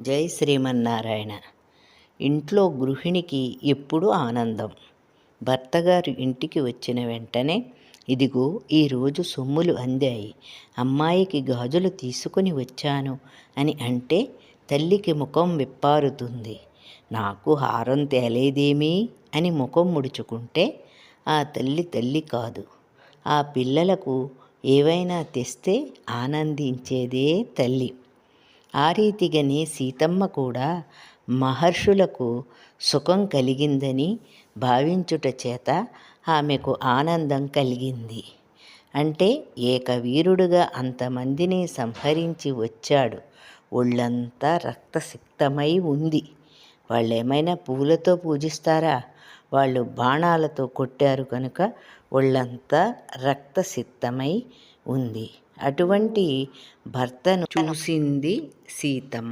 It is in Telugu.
జై శ్రీమన్నారాయణ. ఇంట్లో గృహిణికి ఎప్పుడూ ఆనందం. భర్తగారు ఇంటికి వచ్చిన వెంటనే, ఇదిగో ఈరోజు సొమ్ములు అందాయి, అమ్మాయికి గాజులు తీసుకుని వచ్చాను అని అంటే తల్లికి ముఖం విప్పారుతుంది. నాకు హారం తేలేదేమీ అని ముఖం ముడుచుకుంటే ఆ తల్లి కాదు. ఆ పిల్లలకు ఏవైనా తెస్తే ఆనందించేదే తల్లి. ఆ రీతిగానే సీతమ్మ కూడా మహర్షులకు సుఖం కలిగిందని భావించుట చేత ఆమెకు ఆనందం కలిగింది. అంటే ఏకవీరుడుగా అంతమందిని సంహరించి వచ్చాడు. ఒళ్ళంతా రక్తసిక్తమై ఉంది. వాళ్ళు ఏమైనా పూలతో పూజిస్తారా? వాళ్ళు బాణాలతో కొట్టారు కనుక ఒళ్ళంతా రక్తసిక్తమై ఉంది. అటువంటి భర్తను చూసింది సీతమ్మ.